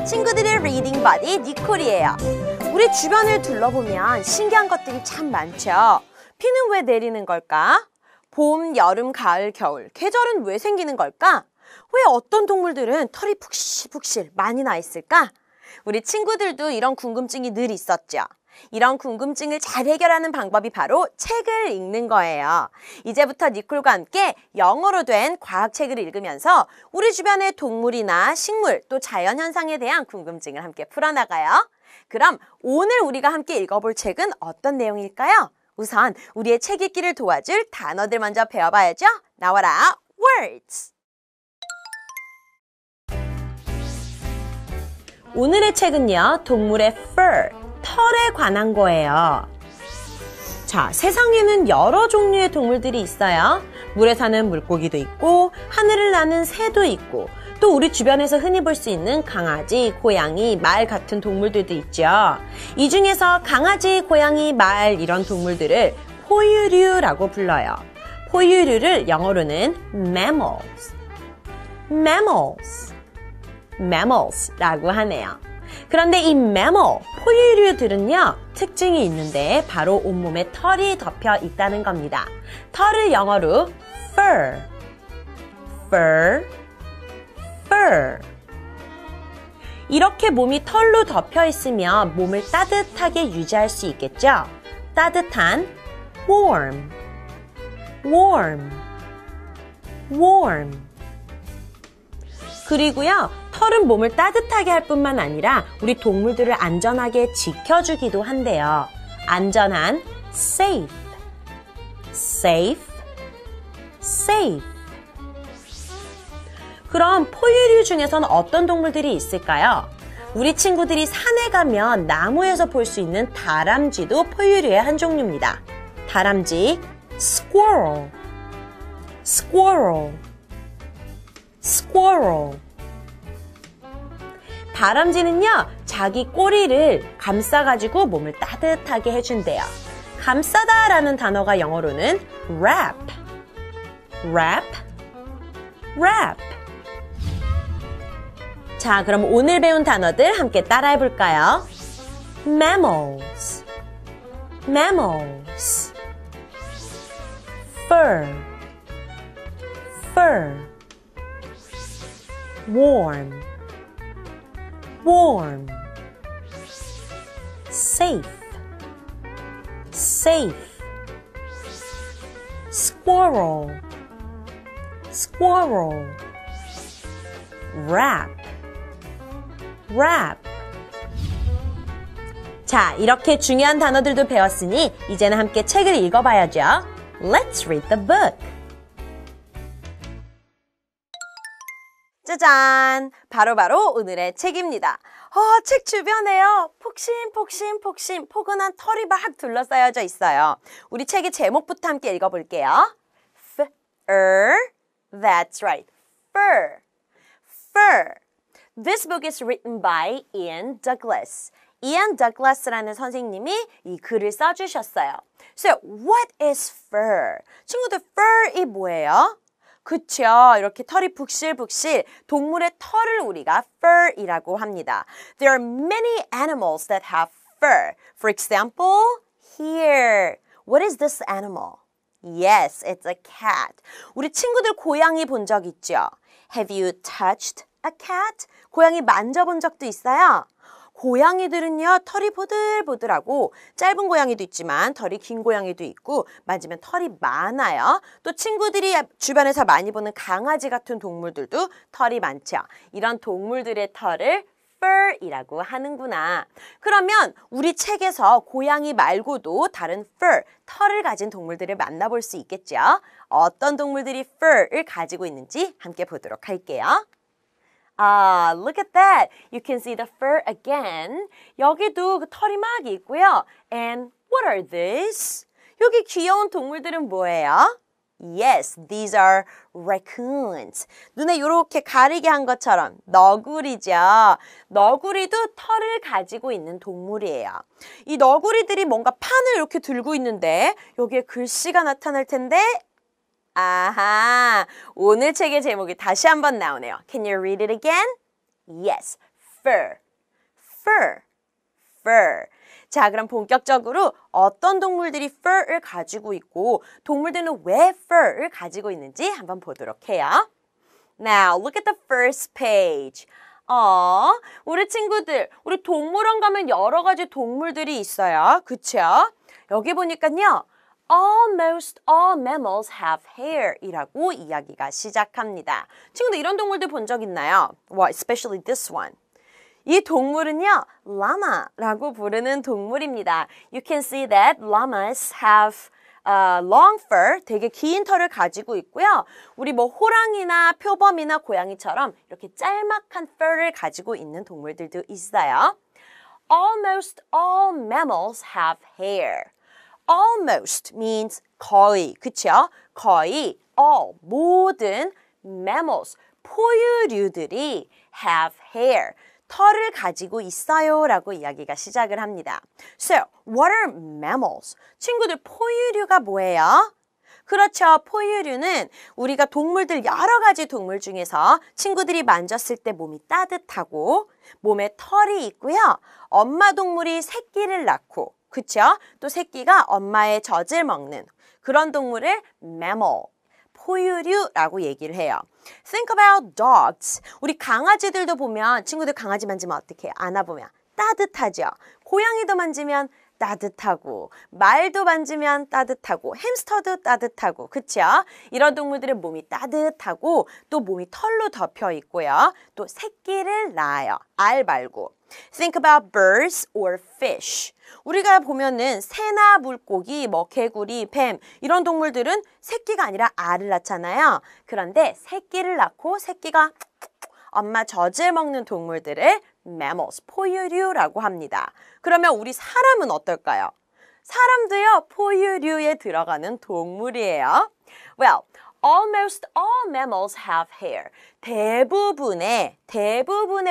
친구들의 리딩 버디 니콜이에요. 우리 주변을 둘러보면 신기한 것들이 참 많죠. 비는 왜 내리는 걸까? 봄, 여름, 가을, 겨울, 계절은 왜 생기는 걸까? 왜 어떤 동물들은 털이 푹실푹실 많이 나 있을까? 우리 친구들도 이런 궁금증이 늘 있었죠. 이런 궁금증을 잘 해결하는 방법이 바로 책을 읽는 거예요. 이제부터 니콜과 함께 영어로 된 과학책을 읽으면서 우리 주변의 동물이나 식물 또 자연현상에 대한 궁금증을 함께 풀어나가요. 그럼 오늘 우리가 함께 읽어볼 책은 어떤 내용일까요? 우선 우리의 책 읽기를 도와줄 단어들 먼저 배워봐야죠. 나와라, words! 오늘의 책은요, 동물의 fur, 털에 관한 거예요. 자, 세상에는 여러 종류의 동물들이 있어요. 물에 사는 물고기도 있고, 하늘을 나는 새도 있고, 또 우리 주변에서 흔히 볼 수 있는 강아지, 고양이, 말 같은 동물들도 있죠. 이 중에서 강아지, 고양이, 말 이런 동물들을 포유류라고 불러요. 포유류를 영어로는 mammals라고 하네요. 그런데 이 mammal, 포유류들은요, 특징이 있는데 바로 온몸에 털이 덮여 있다는 겁니다. 털을 영어로 fur. 이렇게 몸이 털로 덮여 있으면 몸을 따뜻하게 유지할 수 있겠죠? 따뜻한 warm. 그리고요, 털은 몸을 따뜻하게 할 뿐만 아니라 우리 동물들을 안전하게 지켜주기도 한대요. 안전한 safe. 그럼 포유류 중에서는 어떤 동물들이 있을까요? 우리 친구들이 산에 가면 나무에서 볼 수 있는 다람쥐도 포유류의 한 종류입니다. 다람쥐, squirrel. 다람쥐는요, 자기 꼬리를 감싸가지고 몸을 따뜻하게 해준대요. 감싸다라는 단어가 영어로는 wrap. 자, 그럼 오늘 배운 단어들 함께 따라해볼까요? mammals, fur, warm, safe, squirrel, wrap. 자, 이렇게 중요한 단어들도 배웠으니 이제는 함께 책을 읽어봐야죠. Let's read the book. 짜잔! 바로 오늘의 책입니다. 책 주변에요. 폭신 포근한 털이 막 둘러싸여져 있어요. 우리 책의 제목부터 함께 읽어볼게요. Fur. That's right. Fur. This book is written by Ian Douglas. Ian Douglas라는 선생님이 이 글을 써주셨어요. So, what is fur? 친구들, fur이 뭐예요? 그쵸, 이렇게 털이 북실북실 동물의 털을 우리가 fur이라고 합니다. There are many animals that have fur. For example, here. What is this animal? Yes, it's a cat. 우리 친구들 고양이 본 적 있죠? Have you touched a cat? 고양이 만져본 적도 있어요? 고양이들은요, 털이 보들보들하고 짧은 고양이도 있지만 털이 긴 고양이도 있고 만지면 털이 많아요. 또 친구들이 주변에서 많이 보는 강아지 같은 동물들도 털이 많죠. 이런 동물들의 털을 fur이라고 하는구나. 그러면 우리 책에서 고양이 말고도 다른 fur, 털을 가진 동물들을 만나볼 수 있겠죠. 어떤 동물들이 fur를 가지고 있는지 함께 보도록 할게요. Look at that. You can see the fur again. 여기도 그 털이 막 있고요. And what are these? 여기 귀여운 동물들은 뭐예요? Yes, these are raccoons. 눈에 이렇게 가리게 한 것처럼 너구리죠. 너구리도 털을 가지고 있는 동물이에요. 이 너구리들이 뭔가 판을 이렇게 들고 있는데 여기에 글씨가 나타날 텐데 아하, 오늘 책의 제목이 다시 한번 나오네요. Can you read it again? Yes, fur. fur. fur. 자, 그럼 본격적으로 어떤 동물들이 fur를 가지고 있고 동물들은 왜 fur를 가지고 있는지 한번 보도록 해요. Now, look at the first page. 우리 친구들, 우리 동물원 가면 여러 가지 동물들이 있어요. 그쵸? 여기 보니까요. Almost all mammals have hair 이라고 이야기가 시작합니다. 친구들 이런 동물들 본 적 있나요? Well, especially this one. 이 동물은요, llama라고 부르는 동물입니다. You can see that llamas have long fur, 되게 긴 털을 가지고 있고요. 우리 뭐 호랑이나 표범이나 고양이처럼 이렇게 짤막한 fur를 가지고 있는 동물들도 있어요. Almost all mammals have hair. Almost means 거의, 그쵸? 거의 all, 모든 mammals, 포유류들이 have hair. 털을 가지고 있어요 라고 이야기가 시작을 합니다. So, what are mammals? 친구들, 포유류가 뭐예요? 그렇죠. 포유류는 우리가 동물들 여러 가지 동물 중에서 친구들이 만졌을 때 몸이 따뜻하고 몸에 털이 있고요. 엄마 동물이 새끼를 낳고 그쵸? 또 새끼가 엄마의 젖을 먹는 그런 동물을 mammal, 포유류라고 얘기를 해요. Think about dogs. 우리 강아지들도 보면 친구들 강아지 만지면 어떻게 해요? 안아보면 따뜻하죠. 고양이도 만지면 따뜻하고 말도 만지면 따뜻하고 햄스터도 따뜻하고 그쵸? 이런 동물들은 몸이 따뜻하고 또 몸이 털로 덮여 있고요. 또 새끼를 낳아요. 알 말고. Think about birds or fish. 우리가 보면은 새나 물고기, 뭐 개구리, 뱀 이런 동물들은 새끼가 아니라 알을 낳잖아요. 그런데 새끼를 낳고 새끼가 엄마 젖을 먹는 동물들을 mammals, 포유류라고 합니다. 그러면 우리 사람은 어떨까요? 사람도요, 포유류에 들어가는 동물이에요. Well, almost all mammals have hair. 대부분의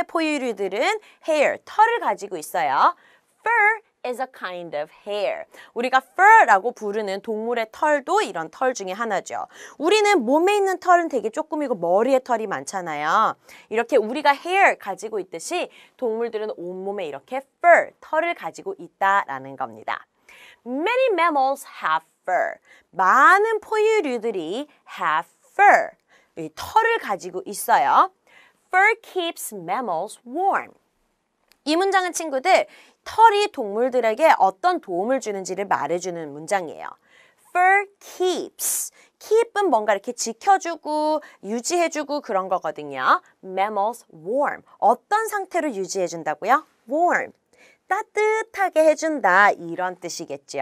포유류들은 hair, 털을 가지고 있어요. Fur is a kind of hair. 우리가 fur라고 부르는 동물의 털도 이런 털 중에 하나죠. 우리는 몸에 있는 털은 되게 조금이고 머리에 털이 많잖아요. 이렇게 우리가 hair 가지고 있듯이 동물들은 온몸에 이렇게 fur, 털을 가지고 있다라는 겁니다. Many mammals have fur. 많은 포유류들이 have fur. 이 털을 가지고 있어요. Fur keeps mammals warm. 이 문장은 친구들 털이 동물들에게 어떤 도움을 주는지를 말해주는 문장이에요. Fur keeps. keep은 뭔가 이렇게 지켜주고 유지해주고 그런 거거든요. Mammals warm. 어떤 상태로 유지해준다고요? Warm. 따뜻하게 해준다 이런 뜻이겠죠.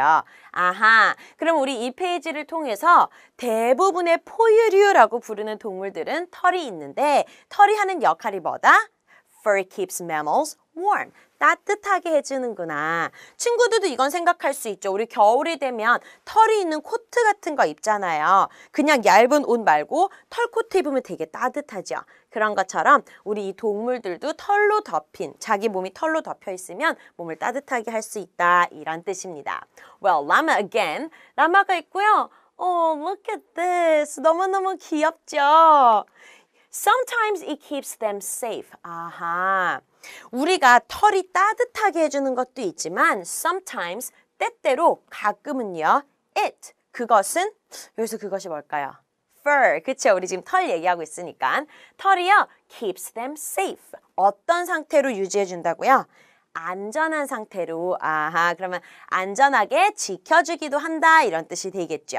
아하, 그럼 우리 이 페이지를 통해서 대부분의 포유류라고 부르는 동물들은 털이 있는데 털이 하는 역할이 뭐다? Fur keeps mammals warm. 따뜻하게 해주는구나. 친구들도 이건 생각할 수 있죠. 우리 겨울이 되면 털이 있는 코트 같은 거 입잖아요. 그냥 얇은 옷 말고 털 코트 입으면 되게 따뜻하죠. 그런 것처럼 우리 이 동물들도 털로 덮인, 자기 몸이 털로 덮여 있으면 몸을 따뜻하게 할 수 있다. 이런 뜻입니다. Well, llama again. 라마가 있고요. Look at this. 너무너무 귀엽죠? Sometimes it keeps them safe. 아하. 우리가 털이 따뜻하게 해주는 것도 있지만 sometimes, 때때로, 가끔은요. it, 그것은, 여기서 그것이 뭘까요? fur, 그쵸? 우리 지금 털 얘기하고 있으니까. 털이요. keeps them safe. 어떤 상태로 유지해준다고요? 안전한 상태로. 아하, 그러면 안전하게 지켜주기도 한다 이런 뜻이 되겠죠.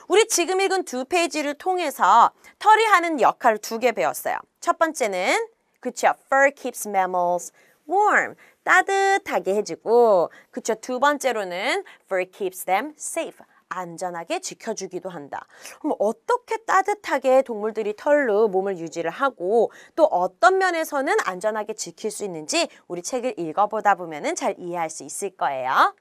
우리 지금 읽은 두 페이지를 통해서 털이 하는 역할을 두 개 배웠어요. 첫 번째는 그쵸, fur keeps mammals warm. 따뜻하게 해주고 그쵸, 두 번째로는 fur keeps them safe. 안전하게 지켜주기도 한다. 그럼 어떻게 따뜻하게 동물들이 털로 몸을 유지를 하고 또 어떤 면에서는 안전하게 지킬 수 있는지 우리 책을 읽어보다 보면 잘 이해할 수 있을 거예요.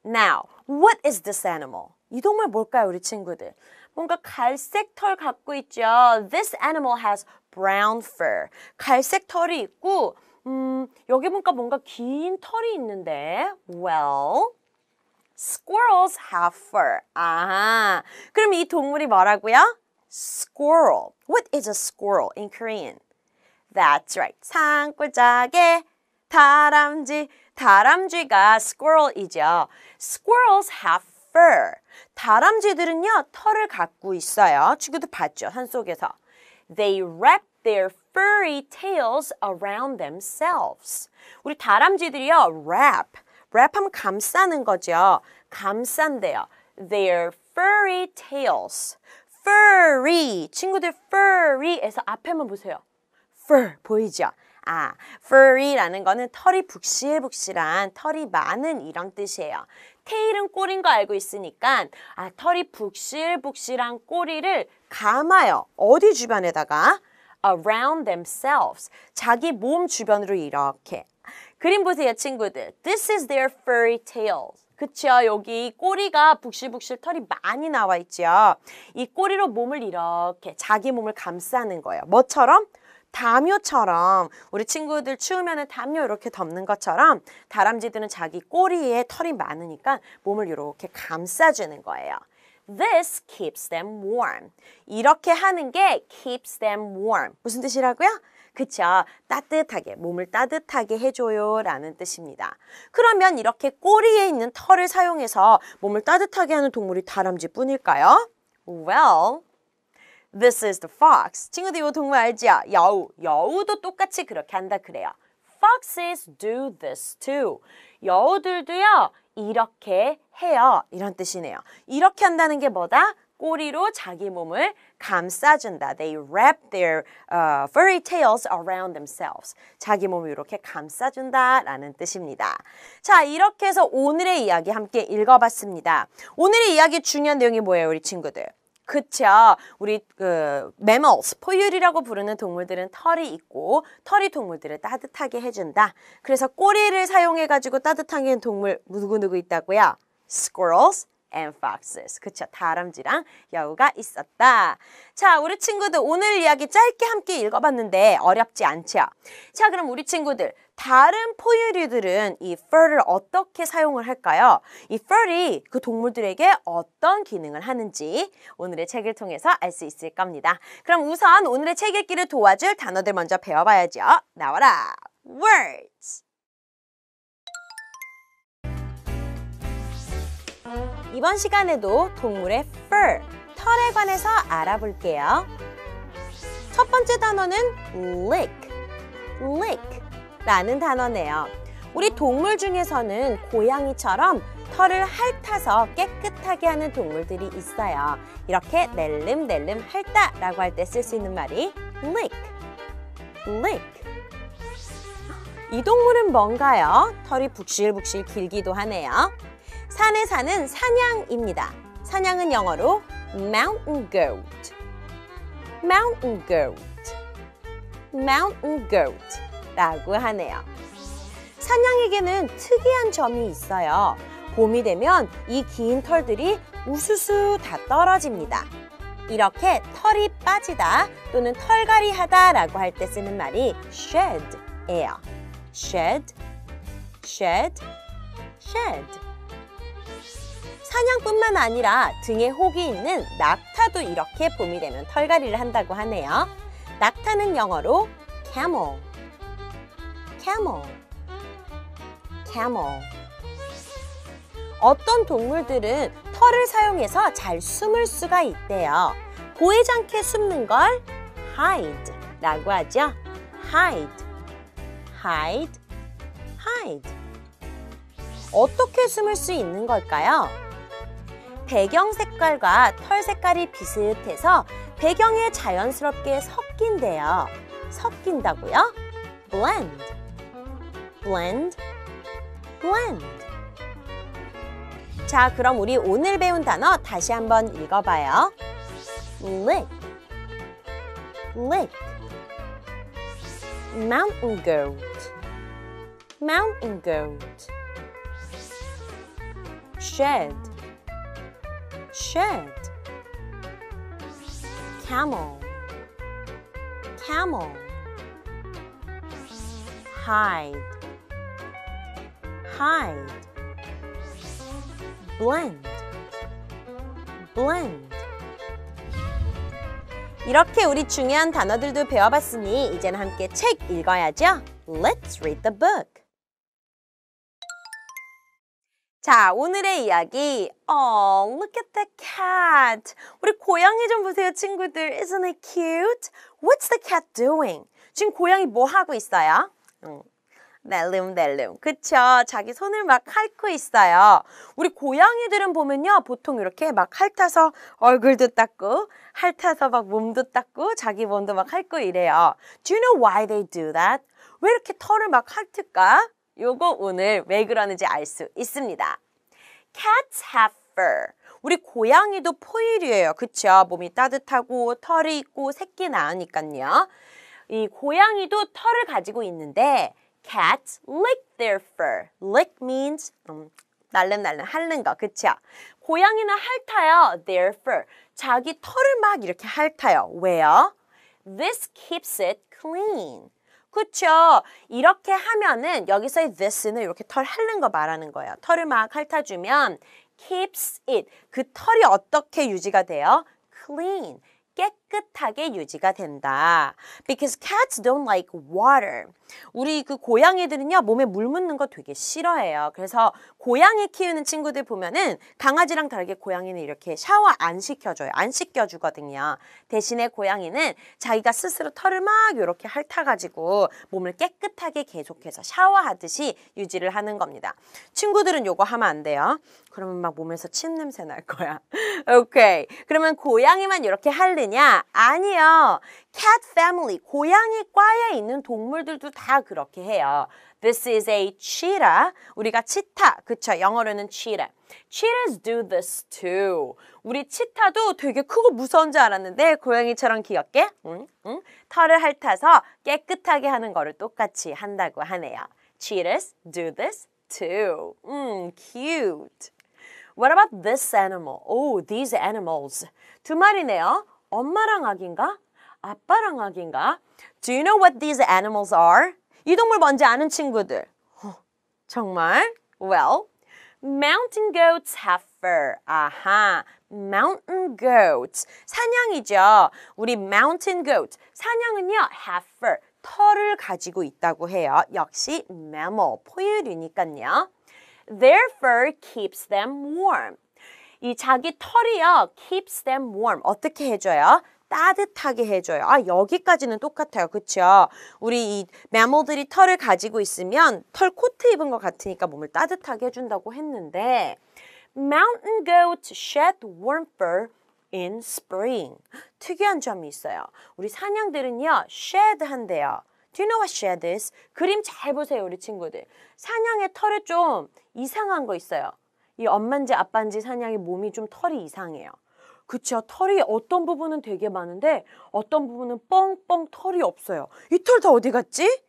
Now, what is this animal? 이 동물 뭘까요, 우리 친구들? 뭔가 갈색 털 갖고 있죠. This animal has brown fur. 갈색 털이 있고 여기 보니까 뭔가 긴 털이 있는데 Well, squirrels have fur. 아하. 그럼 이 동물이 뭐라고요? Squirrel. What is a squirrel in Korean? That's right. 산골짜기에 다람쥐. 다람쥐가 squirrel이죠. Squirrels have fur. 다람쥐들은요, 털을 갖고 있어요. 친구들 봤죠? 산속에서. They wrap their furry tails around themselves. 우리 다람쥐들이요, wrap하면 감싸는 거죠. 감싼대요. Their furry tails. furry. 친구들 furry에서 앞에만 보세요. fur 보이죠? 아, furry라는 거는 털이 북실북실한, 털이 많은 이런 뜻이에요. 테일은 꼬리인 거 알고 있으니까 털이 북실북실한 꼬리를 감아요. 어디 주변에다가? Around themselves. 자기 몸 주변으로 이렇게. 그림 보세요, 친구들. This is their furry tails. 그쵸? 여기 꼬리가 북실북실 털이 많이 나와 있죠. 이 꼬리로 몸을 이렇게 자기 몸을 감싸는 거예요. 뭐처럼? 담요처럼. 우리 친구들 추우면 담요 이렇게 덮는 것처럼 다람쥐들은 자기 꼬리에 털이 많으니까 몸을 이렇게 감싸주는 거예요. This keeps them warm. 이렇게 하는 게 keeps them warm. 무슨 뜻이라고요? 그쵸? 따뜻하게, 몸을 따뜻하게 해줘요 라는 뜻입니다. 그러면 이렇게 꼬리에 있는 털을 사용해서 몸을 따뜻하게 하는 동물이 다람쥐뿐일까요? Well, this is the fox. 친구들 이 동물 알죠? 여우. 여우도 똑같이 그렇게 한다 그래요. Foxes do this too. 여우들도요, 이렇게 해요. 이런 뜻이네요. 이렇게 한다는 게 뭐다? 꼬리로 자기 몸을 감싸준다. They wrap their furry tails around themselves. 자기 몸을 이렇게 감싸준다라는 뜻입니다. 자, 이렇게 해서 오늘의 이야기 함께 읽어봤습니다. 오늘의 이야기 중요한 내용이 뭐예요, 우리 친구들? 그쵸. 우리 mammals, 포유류라고 부르는 동물들은 털이 있고 털이 동물들을 따뜻하게 해준다. 그래서 꼬리를 사용해가지고 따뜻하게 하는 동물 누구누구 있다고요? Squirrels and foxes. 그쵸. 다람쥐랑 여우가 있었다. 자, 우리 친구들 오늘 이야기 짧게 함께 읽어봤는데 어렵지 않죠? 자, 그럼 우리 친구들 다른 포유류들은 이 fur를 어떻게 사용을 할까요? 이 fur이 그 동물들에게 어떤 기능을 하는지 오늘의 책을 통해서 알 수 있을 겁니다. 그럼 우선 오늘의 책 읽기를 도와줄 단어들 먼저 배워봐야죠. 나와라! Words! 이번 시간에도 동물의 fur, 털에 관해서 알아볼게요. 첫 번째 단어는 lick, 라는 단어네요. 우리 동물 중에서는 고양이처럼 털을 핥아서 깨끗하게 하는 동물들이 있어요. 이렇게 낼름낼름 핥다라고 할 때 쓸 수 있는 말이 lick. 이 동물은 뭔가요? 털이 북실북실 길기도 하네요. 산에 사는 사냥입니다. 사냥은 영어로 mountain goat 라고 하네요. 사냥에게는 특이한 점이 있어요. 봄이 되면 이 긴 털들이 우수수 다 떨어집니다. 이렇게 털이 빠지다 또는 털갈이 하다 라고 할 때 쓰는 말이 shed예요. shed. 사냥뿐만 아니라 등에 혹이 있는 낙타도 이렇게 봄이 되면 털갈이를 한다고 하네요. 낙타는 영어로 camel. 어떤 동물들은 털을 사용해서 잘 숨을 수가 있대요. 보이지 않게 숨는 걸 hide라고 하죠. hide. 어떻게 숨을 수 있는 걸까요? 배경 색깔과 털 색깔이 비슷해서 배경에 자연스럽게 섞인대요. 섞인다고요? blend. 자, 그럼 우리 오늘 배운 단어 다시 한번 읽어봐요. lick. mountain goat. shed. camel. hide. blend. 이렇게 우리 중요한 단어들도 배워봤으니 이제는 함께 책 읽어야죠. Let's read the book. 자, 오늘의 이야기. Oh, look at the cat. 우리 고양이 좀 보세요, 친구들. Isn't it cute? What's the cat doing? 지금 고양이 뭐 하고 있어요? 낼름. 그쵸? 자기 손을 막 핥고 있어요. 우리 고양이들은 보면요. 보통 이렇게 막 핥아서 얼굴도 닦고 핥아서 막 몸도 닦고 자기 몸도 막 핥고 이래요. Do you know why they do that? 왜 이렇게 털을 막 핥을까? 요거 오늘 왜 그러는지 알 수 있습니다. Cats have fur. 우리 고양이도 포유류예요. 그쵸? 몸이 따뜻하고 털이 있고 새끼 낳으니까요. 이 고양이도 털을 가지고 있는데 Cats lick their fur. Lick means 날름 핥는 거, 그쵸? 고양이는 핥아요. Their fur. 자기 털을 막 이렇게 핥아요. 왜요? This keeps it clean. 그쵸? 이렇게 하면은 여기서의 this는 이렇게 털 핥는 거 말하는 거예요. 털을 막 핥아주면 keeps it. 그 털이 어떻게 유지가 돼요? Clean. 깨끗하게 유지가 된다. Because cats don't like water. 우리 그 고양이들은요, 몸에 물 묻는 거 되게 싫어해요. 그래서 고양이 키우는 친구들 보면은 강아지랑 다르게 고양이는 이렇게 샤워 안 시켜줘요. 안 씻겨주거든요. 대신에 고양이는 자기가 스스로 털을 막 이렇게 핥아가지고 몸을 깨끗하게 계속해서 샤워하듯이 유지를 하는 겁니다. 친구들은 요거 하면 안 돼요. 그러면 막 몸에서 침 냄새 날 거야. 오케이. 그러면 고양이만 이렇게 하느냐? 아니요. Cat family, 고양이과에 있는 동물들도 다 그렇게 해요. This is a cheetah. 우리가 치타, 그쵸? 영어로는 cheetah. Cheetahs do this too. 우리 치타도 되게 크고 무서운 줄 알았는데 고양이처럼 귀엽게 털을 핥아서 깨끗하게 하는 거를 똑같이 한다고 하네요. Cheetahs do this too. Cute. What about this animal? Oh, these animals. 두 마리네요. 엄마랑 아기인가? 아빠랑 아기인가? Do you know what these animals are? 이 동물 뭔지 아는 친구들. 정말? Well, mountain goats have fur. 아하, mountain goats. 사냥이죠. 우리 mountain goat. 사냥은요, have fur. 털을 가지고 있다고 해요. 역시 mammal, 포유류니까요. Their fur keeps them warm. 이 자기 털이요, keeps them warm. 어떻게 해줘요? 따뜻하게 해줘요. 아, 여기까지는 똑같아요. 그쵸? 우리 이 매몰들이 털을 가지고 있으면 털 코트 입은 것 같으니까 몸을 따뜻하게 해준다고 했는데 Mountain goats shed warm fur in spring. 특이한 점이 있어요. 우리 사냥들은요, shed 한대요. Do you know what shed is? 그림 잘 보세요, 우리 친구들. 사냥의 털에 좀 이상한 거 있어요. 이 엄마인지 아빠인지 사냥의 몸이 좀 털이 이상해요. 그쵸? 털이 어떤 부분은 되게 많은데 어떤 부분은 뻥뻥 털이 없어요. 이 털 다 어디 갔지?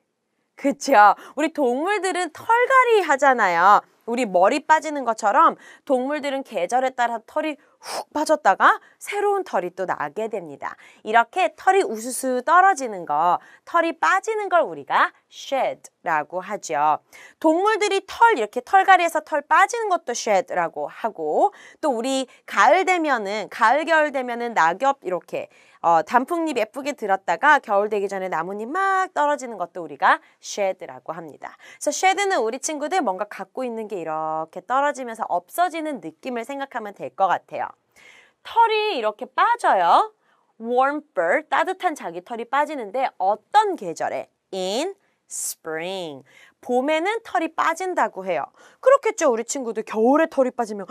그쵸? 우리 동물들은 털갈이 하잖아요. 우리 머리 빠지는 것처럼 동물들은 계절에 따라 털이 훅 빠졌다가 새로운 털이 또 나게 됩니다. 이렇게 털이 우수수 떨어지는 거, 털이 빠지는 걸 우리가 shed라고 하죠. 동물들이 이렇게 털갈이에서 털 빠지는 것도 shed라고 하고 또 우리 가을 겨울 되면은 낙엽 이렇게 단풍잎 예쁘게 들었다가 겨울 되기 전에 나뭇잎 막 떨어지는 것도 우리가 shed라고 합니다. 그래서 shed는 우리 친구들 뭔가 갖고 있는 게 이렇게 떨어지면서 없어지는 느낌을 생각하면 될 것 같아요. 털이 이렇게 빠져요. warm fur, 따뜻한 자기 털이 빠지는데 어떤 계절에? in spring. 봄에는 털이 빠진다고 해요. 그렇겠죠. 우리 친구들 겨울에 털이 빠지면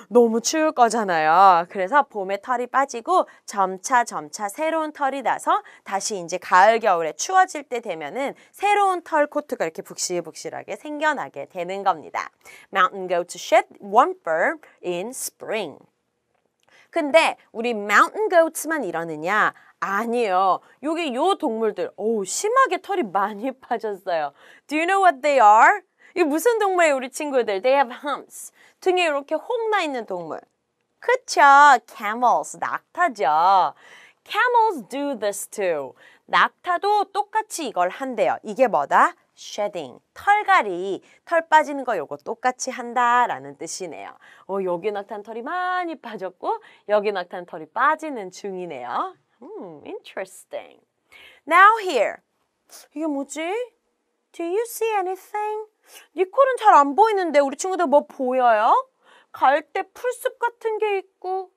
너무 추울 거잖아요. 그래서 봄에 털이 빠지고 점차 새로운 털이 나서 다시 이제 가을, 겨울에 추워질 때 되면은 새로운 털 코트가 이렇게 북실북실하게 생겨나게 되는 겁니다. Mountain goats shed warm fur in spring. 근데 우리 mountain goats만 이러느냐? 아니에요. 요 동물들, 심하게 털이 많이 빠졌어요. Do you know what they are? 이게 무슨 동물이에요, 우리 친구들? They have humps. 등에 이렇게 홍 나 있는 동물. 그쵸? Camels, 낙타죠. Camels do this too. 낙타도 똑같이 이걸 한대요. 이게 뭐다? shedding, 털갈이, 털 빠지는 거 요거 똑같이 한다라는 뜻이네요. 여기 낙타는 털이 많이 빠졌고 여기 낙타는 털이 빠지는 중이네요. Interesting. Now here. 이게 뭐지? Do you see anything? 니콜은 잘 안 보이는데 우리 친구들 뭐 보여요? 갈대 풀숲 같은 게 있고.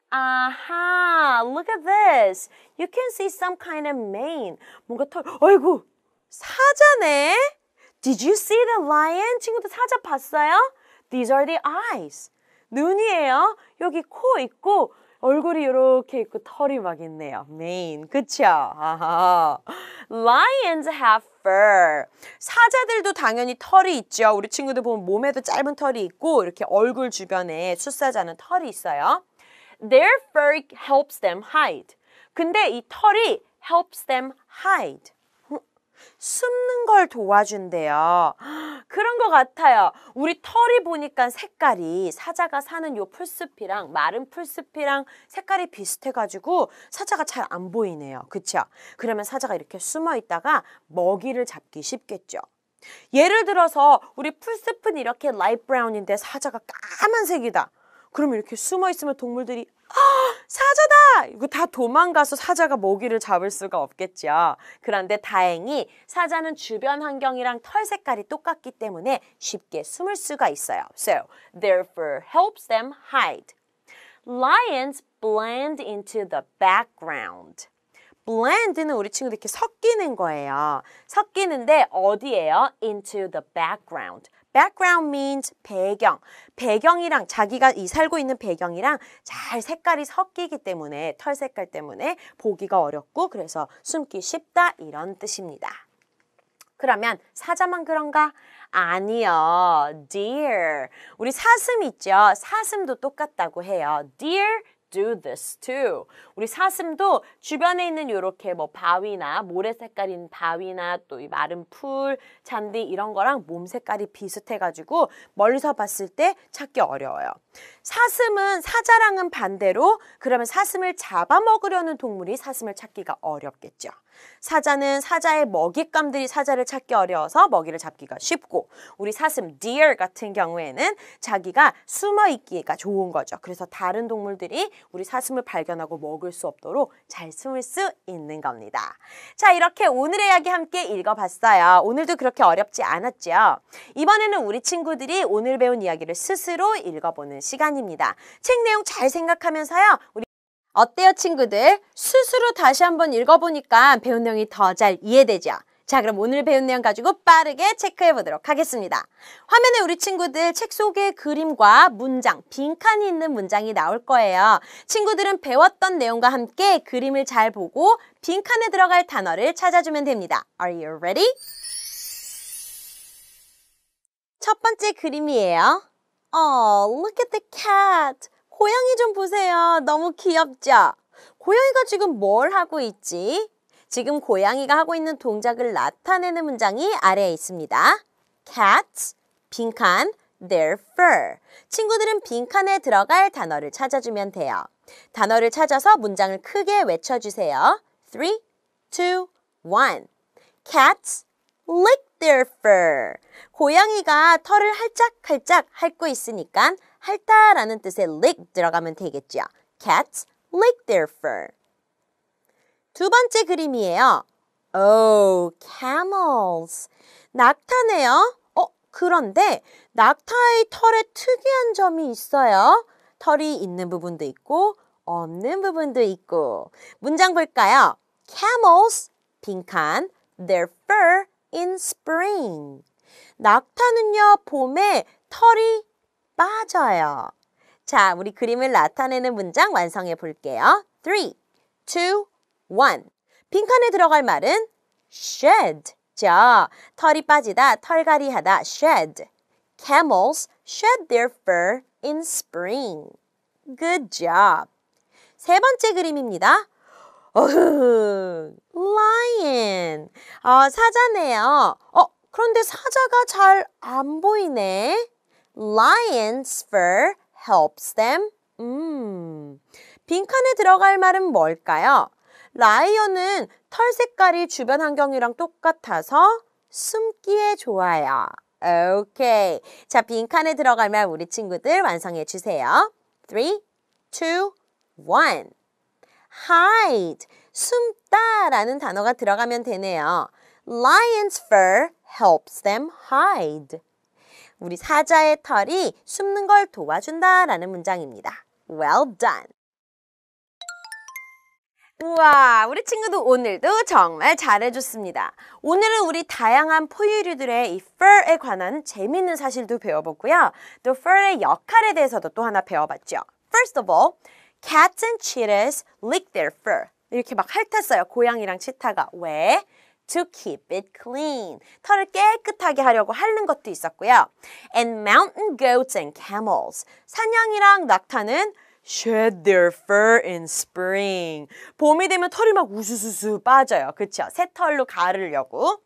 아하, look at this. You can see some kind of mane. 뭔가 아이고, 사자네. Did you see the lion? 친구들 사자 봤어요? These are the eyes. 눈이에요. 여기 코 있고 얼굴이 이렇게 있고 털이 막 있네요. mane. 그쵸? 아하. Lions have fur. 사자들도 당연히 털이 있죠. 우리 친구들 보면 몸에도 짧은 털이 있고 이렇게 얼굴 주변에 숫사자는 털이 있어요. Their fur helps them hide. 근데 이 털이 helps them hide. 숨는 걸 도와준대요. 그런 것 같아요. 우리 털이 보니까 색깔이 사자가 사는 요 풀숲이랑 마른 풀숲이랑 색깔이 비슷해가지고 사자가 잘 안 보이네요. 그쵸? 그러면 사자가 이렇게 숨어 있다가 먹이를 잡기 쉽겠죠. 예를 들어서 우리 풀숲은 이렇게 라이트 브라운인데 사자가 까만색이다. 그러면 이렇게 숨어 있으면 동물들이 사자다! 이거 다 도망가서 사자가 먹이를 잡을 수가 없겠죠. 그런데 다행히 사자는 주변 환경이랑 털 색깔이 똑같기 때문에 쉽게 숨을 수가 있어요. So, their fur helps them hide. Lions blend into the background. blend는 우리 친구들 이렇게 섞이는 거예요. 섞이는데 어디예요? into the background. background means 배경. 배경이랑 자기가 살고 있는 배경이랑 잘 색깔이 섞이기 때문에 털 색깔 때문에 보기가 어렵고 그래서 숨기 쉽다 이런 뜻입니다. 그러면 사자만 그런가? 아니요. deer. 우리 사슴 있죠? 사슴도 똑같다고 해요. deer do this too. 우리 사슴도 주변에 있는 이렇게 뭐 바위나 모래 색깔인 바위나 또 이 마른 풀, 잔디 이런 거랑 몸 색깔이 비슷해가지고 멀리서 봤을 때 찾기 어려워요. 사슴은 사자랑은 반대로 그러면 사슴을 잡아먹으려는 동물이 사슴을 찾기가 어렵겠죠. 사자는 사자의 먹잇감들이 사자를 찾기 어려워서 먹이를 잡기가 쉽고 우리 사슴 deer 같은 경우에는 자기가 숨어있기가 좋은 거죠. 그래서 다른 동물들이 우리 사슴을 발견하고 먹을 수 없도록 잘 숨을 수 있는 겁니다. 자, 이렇게 오늘의 이야기 함께 읽어봤어요. 오늘도 그렇게 어렵지 않았죠? 이번에는 우리 친구들이 오늘 배운 이야기를 스스로 읽어보는 시간입니다. 책 내용 잘 생각하면서요. 어때요, 친구들? 스스로 다시 한번 읽어보니까 배운 내용이 더 잘 이해되죠? 자, 그럼 오늘 배운 내용 가지고 빠르게 체크해 보도록 하겠습니다. 화면에 우리 친구들 책 속에 그림과 문장, 빈칸이 있는 문장이 나올 거예요. 친구들은 배웠던 내용과 함께 그림을 잘 보고 빈칸에 들어갈 단어를 찾아주면 됩니다. Are you ready? 첫 번째 그림이에요. Oh, look at the cat. 고양이 좀 보세요. 너무 귀엽죠? 고양이가 지금 뭘 하고 있지? 지금 고양이가 하고 있는 동작을 나타내는 문장이 아래에 있습니다. Cats, 빈칸, their fur. 친구들은 빈칸에 들어갈 단어를 찾아주면 돼요. 단어를 찾아서 문장을 크게 외쳐주세요. 3, 2, 1. Cats lick their fur. 고양이가 털을 할짝할짝 핥고 있으니까 핥다라는 뜻의 lick 들어가면 되겠죠. Cats lick their fur. 두 번째 그림이에요. Oh, camels. 낙타네요. 그런데 낙타의 털에 특이한 점이 있어요. 털이 있는 부분도 있고 없는 부분도 있고. 문장 볼까요? Camels, 빈칸, their fur in spring. 낙타는요, 봄에 털이 빠져요. 자, 우리 그림을 나타내는 문장 완성해 볼게요. 3, 2, 1. 빈칸에 들어갈 말은 shed. 자, 털이 빠지다, 털갈이하다, shed. Camels shed their fur in spring. Good job. 세 번째 그림입니다. lion. 사자네요. 그런데 사자가 잘 안 보이네. Lion's fur helps them. 빈칸에 들어갈 말은 뭘까요? 라이언은 털 색깔이 주변 환경이랑 똑같아서 숨기에 좋아요. 오케이. 자, 빈칸에 들어갈 말 우리 친구들 완성해 주세요. 3, 2, 1. hide, 숨다라는 단어가 들어가면 되네요. Lion's fur helps them hide. 우리 사자의 털이 숨는 걸 도와준다라는 문장입니다. Well done. 우와, 우리 친구도 오늘도 정말 잘해줬습니다. 오늘은 우리 다양한 포유류들의 이 fur에 관한 재미있는 사실도 배워봤고요. 또 fur의 역할에 대해서도 또 하나 배워봤죠. First of all, cats and cheetahs lick their fur. 이렇게 막 핥았어요. 고양이랑 치타가. 왜? To keep it clean. 털을 깨끗하게 하려고 핥는 것도 있었고요. And mountain goats and camels. 사냥이랑 낙타는 shed their fur in spring. 봄이 되면 털이 막 우수수수 빠져요. 그쵸? 새 털로 가르려고.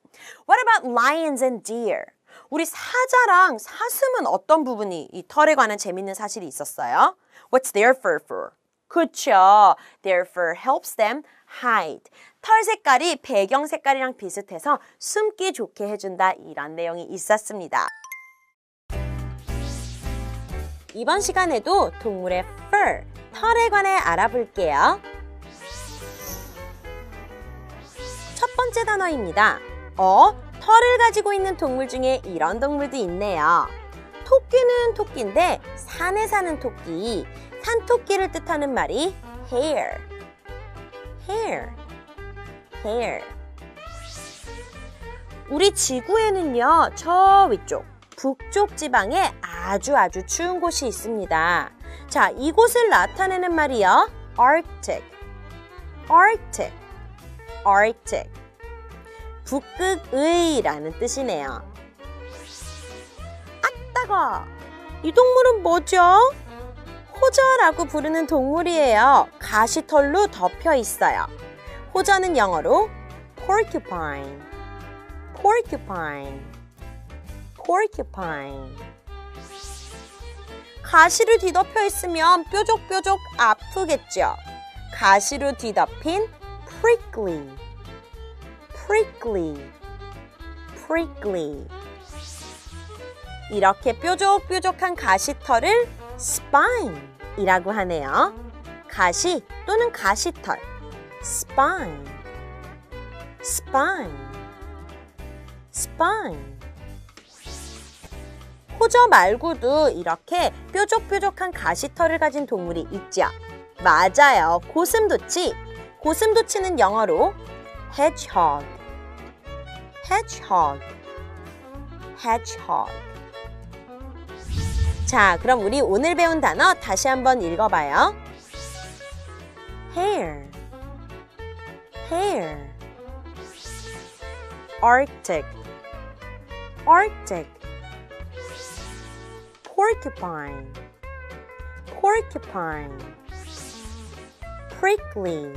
What about lions and deer? 우리 사자랑 사슴은 어떤 부분이 이 털에 관한 재밌는 사실이 있었어요? What's their fur for? 그쵸? Their fur helps them hide. 털 색깔이 배경 색깔이랑 비슷해서 숨기 좋게 해준다. 이런 내용이 있었습니다. 이번 시간에도 동물의 fur, 털에 관해 알아볼게요. 첫 번째 단어입니다. 털을 가지고 있는 동물 중에 이런 동물도 있네요. 토끼는 토끼인데 산에 사는 토끼, 산토끼를 뜻하는 말이 hare, hare, hare. 우리 지구에는요, 저 위쪽 북쪽 지방에 아주 추운 곳이 있습니다. 자, 이곳을 나타내는 말이요. Arctic, Arctic, Arctic. 북극의라는 뜻이네요. 아따가! 이 동물은 뭐죠? 호저라고 부르는 동물이에요. 가시털로 덮여 있어요. 호저는 영어로 porcupine, porcupine, porcupine. 가시로 뒤덮여 있으면 뾰족뾰족 아프겠죠. 가시로 뒤덮인 prickly, prickly, prickly. 이렇게 뾰족뾰족한 가시털을 spine 이라고 하네요. 가시 또는 가시털, spine, spine, spine. 호저 말고도 이렇게 뾰족뾰족한 가시털을 가진 동물이 있죠. 맞아요. 고슴도치. 고슴도치는 영어로 hedgehog, hedgehog, hedgehog. 자, 그럼 우리 오늘 배운 단어 다시 한번 읽어봐요. hare, hare, arctic, arctic, porcupine, porcupine, prickly,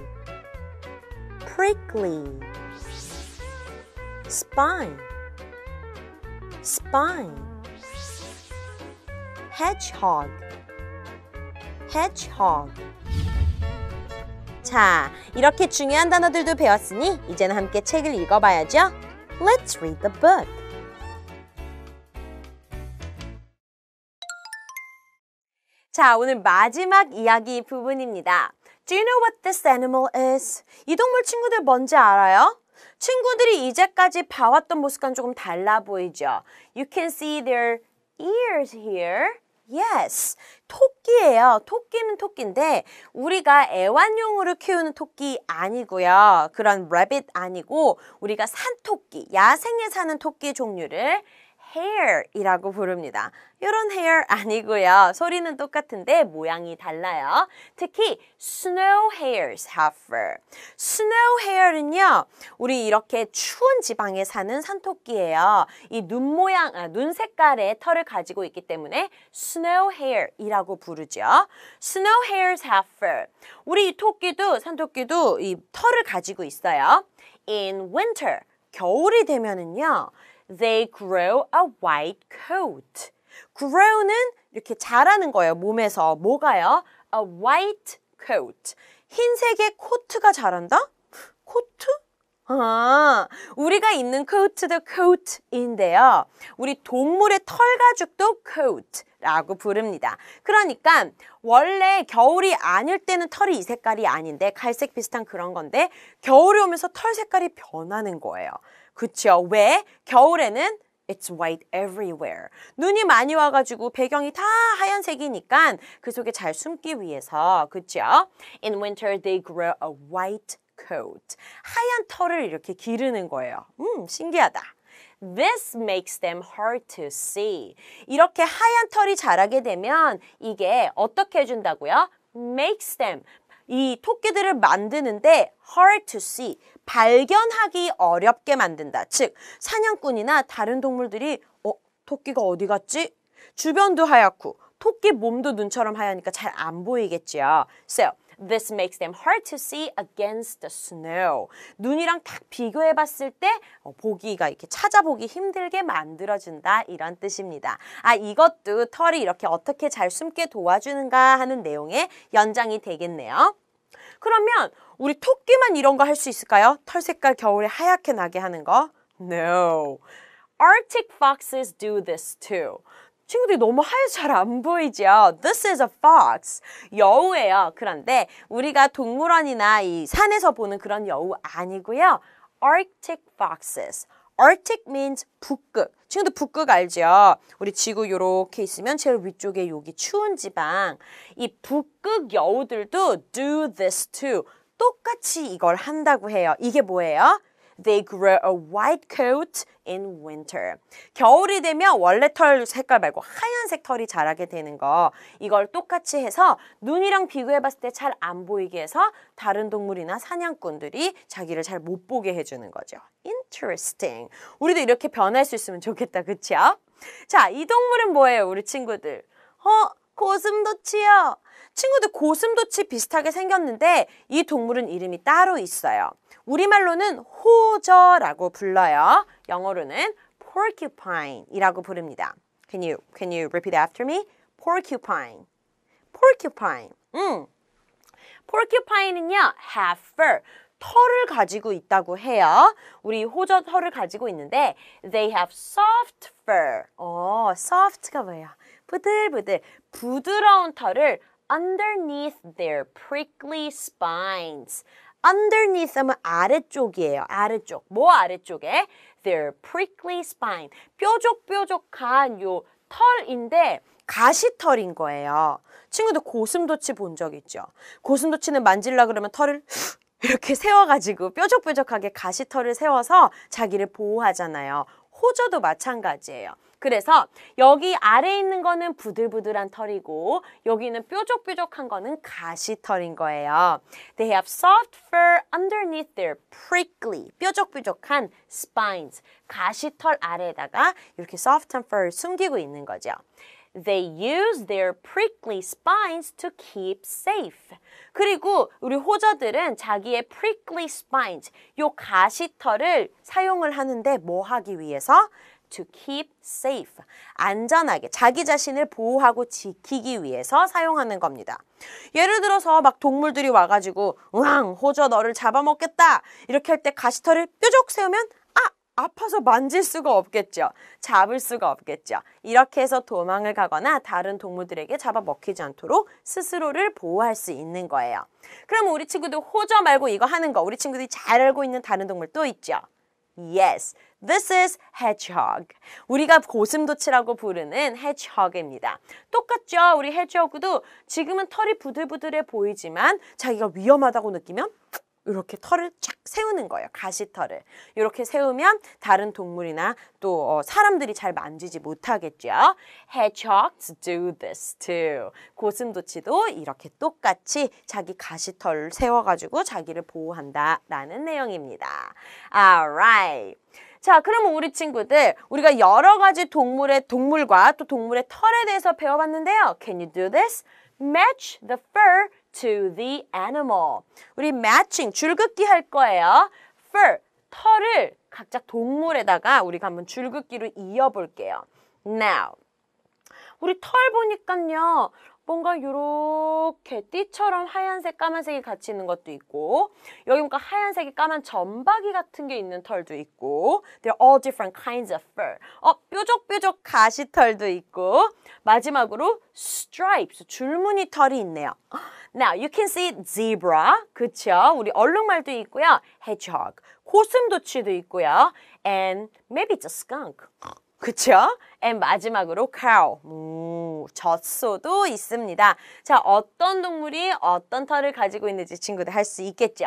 prickly, spine, spine, hedgehog, hedgehog. 자, 이렇게 중요한 단어들도 배웠으니 이제는 함께 책을 읽어봐야죠. Let's read the book. 자, 오늘 마지막 이야기 부분입니다. Do you know what this animal is? 이 동물 친구들 뭔지 알아요? 친구들이 이제까지 봐왔던 모습과는 조금 달라 보이죠? You can see their ears here. Yes, 토끼예요. 토끼는 토끼인데 우리가 애완용으로 키우는 토끼 아니고요. 그런 rabbit 아니고 우리가 산토끼, 야생에 사는 토끼 종류를 hare이라고 부릅니다. 이런 hair 아니고요. 소리는 똑같은데 모양이 달라요. 특히 snow hares have fur. snow hare는요. 우리 이렇게 추운 지방에 사는 산토끼예요. 이 눈 모양, 눈 색깔의 털을 가지고 있기 때문에 snow hare이라고 부르죠. snow hares have fur. 우리 이 토끼도 산토끼도 이 털을 가지고 있어요. In winter, 겨울이 되면은요. They grow a white coat. grow는 이렇게 자라는 거예요. 몸에서. 뭐가요? A white coat. 흰색의 코트가 자란다? 코트? 우리가 입는 coat도 coat인데요. 우리 동물의 털 가죽도 coat라고 부릅니다. 그러니까 원래 겨울이 아닐 때는 털이 이 색깔이 아닌데 갈색 비슷한 그런 건데 겨울이 오면서 털 색깔이 변하는 거예요. 그쵸? 왜? 겨울에는 It's white everywhere. 눈이 많이 와가지고 배경이 다 하얀색이니까 그 속에 잘 숨기 위해서, 그쵸? In winter, they grow a white coat. 하얀 털을 이렇게 기르는 거예요. 신기하다. This makes them hard to see. 이렇게 하얀 털이 자라게 되면 이게 어떻게 해준다고요? Makes them. 이 토끼들을 만드는데 hard to see. 발견하기 어렵게 만든다. 즉, 사냥꾼이나 다른 동물들이 토끼가 어디 갔지? 주변도 하얗고 토끼 몸도 눈처럼 하얘니까 잘 안 보이겠죠. So, this makes them hard to see against the snow. 눈이랑 딱 비교해 봤을 때 보기가 이렇게 찾아보기 힘들게 만들어준다 이런 뜻입니다. 이것도 털이 이렇게 어떻게 잘 숨게 도와주는가 하는 내용의 연장이 되겠네요. 그러면 우리 토끼만 이런 거 할 수 있을까요? 털 색깔 겨울에 하얗게 나게 하는 거? No. Arctic foxes do this too. 친구들이 너무 하얘서 잘 안 보이죠? This is a fox. 여우예요. 그런데 우리가 동물원이나 이 산에서 보는 그런 여우 아니고요. Arctic foxes. Arctic means 북극. 친구들 북극 알죠? 우리 지구 요렇게 있으면 제일 위쪽에 여기 추운 지방. 이 북극 여우들도 do this too. 똑같이 이걸 한다고 해요. 이게 뭐예요? They grow a white coat in winter. 겨울이 되면 원래 털 색깔 말고 하얀색 털이 자라게 되는 거. 이걸 똑같이 해서 눈이랑 비교해봤을 때 잘 안 보이게 해서 다른 동물이나 사냥꾼들이 자기를 잘 못 보게 해주는 거죠. Interesting. 우리도 이렇게 변할 수 있으면 좋겠다. 그쵸? 자, 이 동물은 뭐예요, 우리 친구들? 고슴도치요. 친구들 고슴도치 비슷하게 생겼는데 이 동물은 이름이 따로 있어요. 우리말로는 호저라고 불러요. 영어로는 porcupine이라고 부릅니다. Can you repeat after me? Porcupine. Porcupine. Porcupine은요, have fur. 털을 가지고 있다고 해요. 우리 호저 털을 가지고 있는데 they have soft fur. soft가 뭐예요? 부들부들. 부드러운 털을 underneath their prickly spines. underneath 하면 아래쪽이에요. 아래쪽. 뭐 아래쪽에? Their prickly spine. 뾰족뾰족한 요 털인데 가시털인 거예요. 친구들 고슴도치 본 적 있죠? 고슴도치는 만질라 그러면 털을 이렇게 세워가지고 뾰족뾰족하게 가시털을 세워서 자기를 보호하잖아요. 호저도 마찬가지예요. 그래서 여기 아래에 있는 거는 부들부들한 털이고 여기는 뾰족뾰족한 거는 가시털인 거예요. They have soft fur underneath their prickly, 뾰족뾰족한 spines, 가시털 아래에다가 이렇게 soft한 fur를 숨기고 있는 거죠. They use their prickly spines to keep safe. 그리고 우리 호저들은 자기의 prickly spines, 요 가시털을 사용을 하는데 뭐 하기 위해서? To keep safe. 안전하게 자기 자신을 보호하고 지키기 위해서 사용하는 겁니다. 예를 들어서 막 동물들이 와가지고 호저 너를 잡아먹겠다 이렇게 할 때 가시털을 뾰족 세우면 아파서 만질 수가 없겠죠. 잡을 수가 없겠죠. 이렇게 해서 도망을 가거나 다른 동물들에게 잡아먹히지 않도록 스스로를 보호할 수 있는 거예요. 그럼 우리 친구들 호저 말고 이거 하는 거 우리 친구들이 잘 알고 있는 다른 동물 또 있죠. Yes, this is hedgehog. 우리가 고슴도치라고 부르는 hedgehog입니다. 똑같죠? 우리 hedgehog도 지금은 털이 부들부들해 보이지만 자기가 위험하다고 느끼면 이렇게 털을 쫙 세우는 거예요. 가시털을. 이렇게 세우면 다른 동물이나 또 사람들이 잘 만지지 못하겠죠. Hedgehogs do this too. 고슴도치도 이렇게 똑같이 자기 가시털을 세워가지고 자기를 보호한다라는 내용입니다. Alright. 자, 그러면 우리 친구들 우리가 여러 가지 동물과 또 동물의 털에 대해서 배워봤는데요. Can you do this? Match the fur to the animal. 우리 matching, 줄긋기 할 거예요. fur, 털을 각자 동물에다가 우리가 한번 줄긋기로 이어볼게요. Now, 우리 털 보니까요. 뭔가 요렇게 띠처럼 하얀색, 까만색이 같이 있는 것도 있고 여기 뭔가 하얀색이 까만 점박이 같은 게 있는 털도 있고 They're all different kinds of fur. 뾰족뾰족 가시털도 있고 마지막으로 stripes, 줄무늬 털이 있네요. Now, you can see zebra, 그쵸? 우리 얼룩말도 있고요. hedgehog, 고슴도치도 있고요. And maybe it's a skunk. 그쵸? And 마지막으로 cow, 젖소도 있습니다. 자, 어떤 동물이 어떤 털을 가지고 있는지 친구들 할 수 있겠죠?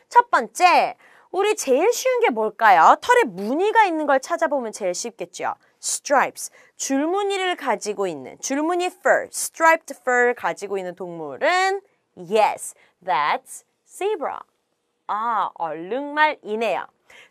첫 번째, 우리 제일 쉬운 게 뭘까요? 털에 무늬가 있는 걸 찾아보면 제일 쉽겠죠? stripes, 줄무늬를 가지고 있는, 줄무늬 fur, striped fur 가지고 있는 동물은 yes, that's zebra. 얼룩말이네요.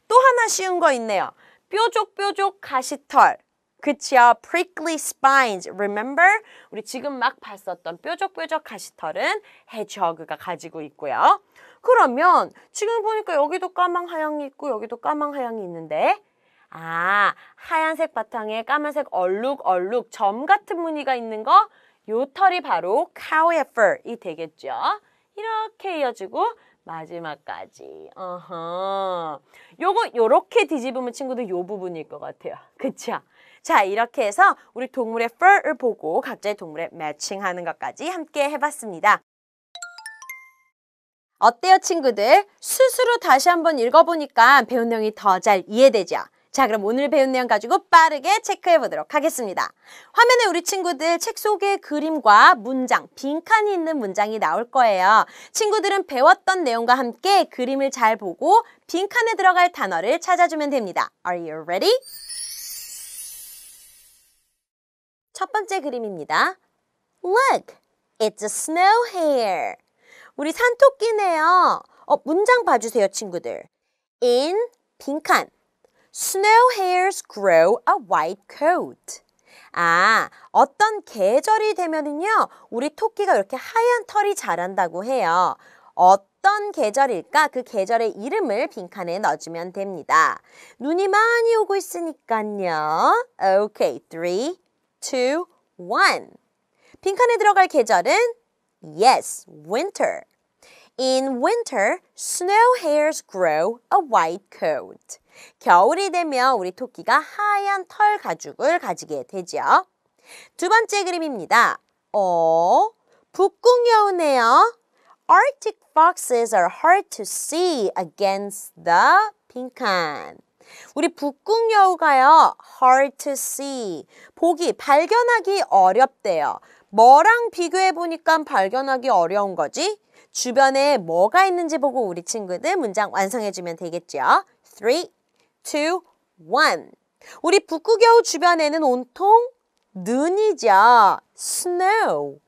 또 하나 쉬운 거 있네요. 뾰족뾰족 가시털. 그쵸? prickly spines. Remember? 우리 지금 막 봤었던 뾰족뾰족 가시털은 hedgehog가 가지고 있고요. 그러면 지금 보니까 여기도 까망 하양이 있고 여기도 까망 하양이 있는데 하얀색 바탕에 까만색 얼룩 점 같은 무늬가 있는 거 요 털이 바로 cow의 fur이 되겠죠. 이렇게 이어지고 마지막까지. 요거 요렇게 뒤집으면 친구들 요 부분일 것 같아요. 그쵸? 자, 이렇게 해서 우리 동물의 fur를 보고 각자의 동물에 매칭하는 것까지 함께 해봤습니다. 어때요, 친구들? 스스로 다시 한번 읽어보니까 배운 내용이 더 잘 이해되죠? 자, 그럼 오늘 배운 내용 가지고 빠르게 체크해 보도록 하겠습니다. 화면에 우리 친구들 책 속에 그림과 문장, 빈칸이 있는 문장이 나올 거예요. 친구들은 배웠던 내용과 함께 그림을 잘 보고 빈칸에 들어갈 단어를 찾아주면 됩니다. Are you ready? 첫 번째 그림입니다. Look, it's a snow hare. 우리 산토끼네요. 문장 봐주세요, 친구들. In 빈칸. Snow hares grow a white coat. 어떤 계절이 되면은요, 우리 토끼가 이렇게 하얀 털이 자란다고 해요. 어떤 계절일까? 그 계절의 이름을 빈칸에 넣어주면 됩니다. 눈이 많이 오고 있으니까요. Okay, 3, 2, 1. 빈칸에 들어갈 계절은 yes, winter. In winter, snow hares grow a white coat. 겨울이 되면 우리 토끼가 하얀 털 가죽을 가지게 되죠. 두 번째 그림입니다. 북극 여우네요. Arctic foxes are hard to see against the 빈칸. 우리 북극 여우가요. hard to see. 발견하기 어렵대요. 뭐랑 비교해 보니까 발견하기 어려운 거지? 주변에 뭐가 있는지 보고 우리 친구들 문장 완성해주면 되겠죠. 3, 2, 1. 우리 북극여우 주변에는 온통 눈이죠. Snow.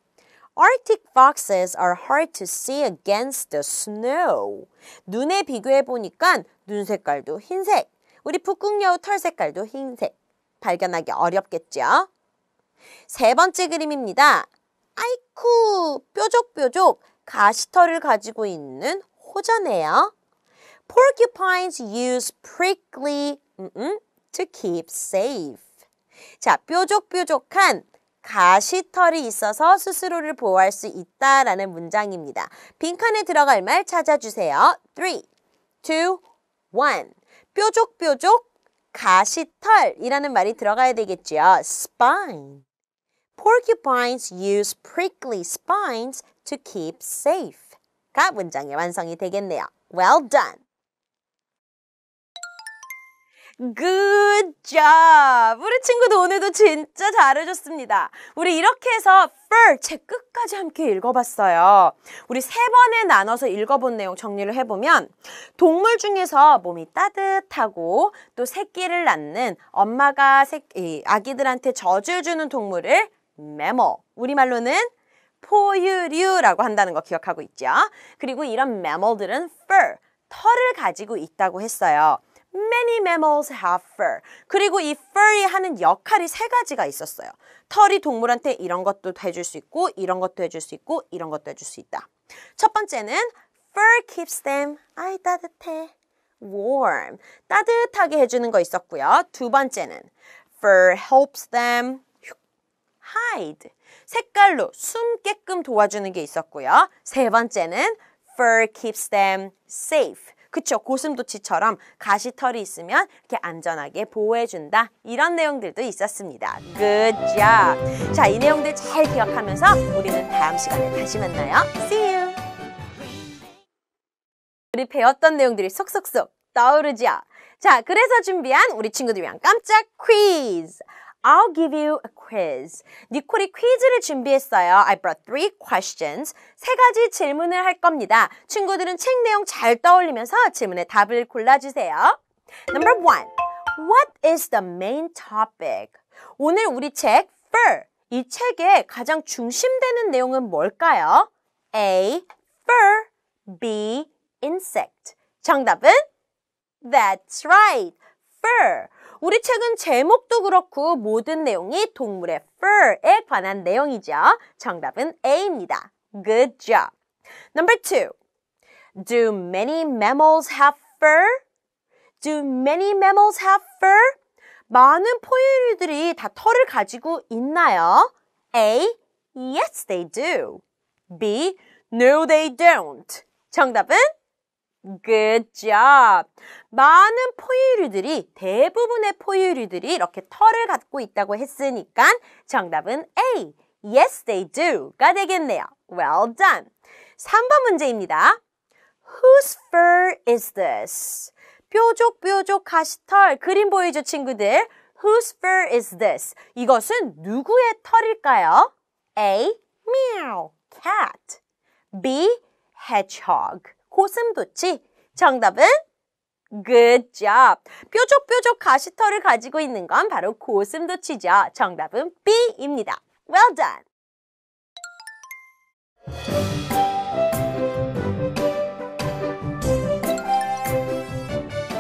Arctic foxes are hard to see against the snow. 눈에 비교해 보니까 눈 색깔도 흰색. 우리 북극여우 털 색깔도 흰색. 발견하기 어렵겠죠. 세 번째 그림입니다. 아이쿠, 뾰족뾰족 가시털을 가지고 있는 호저네요. Porcupines use prickly to keep safe. 자, 뾰족뾰족한 가시털이 있어서 스스로를 보호할 수 있다라는 문장입니다. 빈칸에 들어갈 말 찾아주세요. 3, 2, 1. 뾰족뾰족 가시털이라는 말이 들어가야 되겠죠. Spine. Porcupines use prickly spines to keep safe. 가 문장의 완성이 되겠네요. Well done. Good job! 우리 친구도 오늘도 진짜 잘해줬습니다. 우리 이렇게 해서 fur 책 끝까지 함께 읽어봤어요. 우리 3번에 나눠서 읽어본 내용 정리를 해보면 동물 중에서 몸이 따뜻하고 또 새끼를 낳는 엄마가 아기들한테 젖을 주는 동물을 mammal, 우리말로는 포유류라고 한다는 거 기억하고 있죠? 그리고 이런 mammal들은 fur, 털을 가지고 있다고 했어요. Many mammals have fur. 그리고 이 fur이 하는 역할이 3가지가 있었어요. 털이 동물한테 이런 것도 해줄 수 있고 이런 것도 해줄 수 있고 이런 것도 해줄 수 있다. 첫 번째는 fur keeps them, 아이 따뜻해, warm. 따뜻하게 해주는 거 있었고요. 두 번째는 fur helps them hide. 색깔로 숨게끔 도와주는 게 있었고요. 세 번째는 fur keeps them safe. 그쵸? 고슴도치처럼 가시털이 있으면 이렇게 안전하게 보호해준다. 이런 내용들도 있었습니다. Good job! 자, 이 내용들 잘 기억하면서 우리는 다음 시간에 다시 만나요. See you! 우리 배웠던 내용들이 쏙쏙쏙 떠오르죠? 자, 그래서 준비한 우리 친구들 위한 깜짝 퀴즈! I'll give you a quiz. 니콜이 퀴즈를 준비했어요. I brought 3 questions. 3가지 질문을 할 겁니다. 친구들은 책 내용 잘 떠올리면서 질문의 답을 골라주세요. Number 1. What is the main topic? 오늘 우리 책 Fur. 이 책의 가장 중심되는 내용은 뭘까요? A. Fur. B. Insect. 정답은? That's right. Fur. 우리 책은 제목도 그렇고 모든 내용이 동물의 fur에 관한 내용이죠. 정답은 A입니다. Good job. Number 2. Do many mammals have fur? Do many mammals have fur? 많은 포유류들이 다 털을 가지고 있나요? A. Yes, they do. B. No, they don't. 정답은? Good job. 많은 포유류들이, 대부분의 포유류들이 이렇게 털을 갖고 있다고 했으니까 정답은 A. Yes, they do가 되겠네요. Well done. 3번 문제입니다. Whose fur is this? 뾰족뾰족 가시털. 그림 보이죠, 친구들? Whose fur is this? 이것은 누구의 털일까요? A. Meow. Cat. B. Hedgehog. 고슴도치. 정답은? Good job. 뾰족뾰족 가시털을 가지고 있는 건 바로 고슴도치죠. 정답은 B입니다. Well done.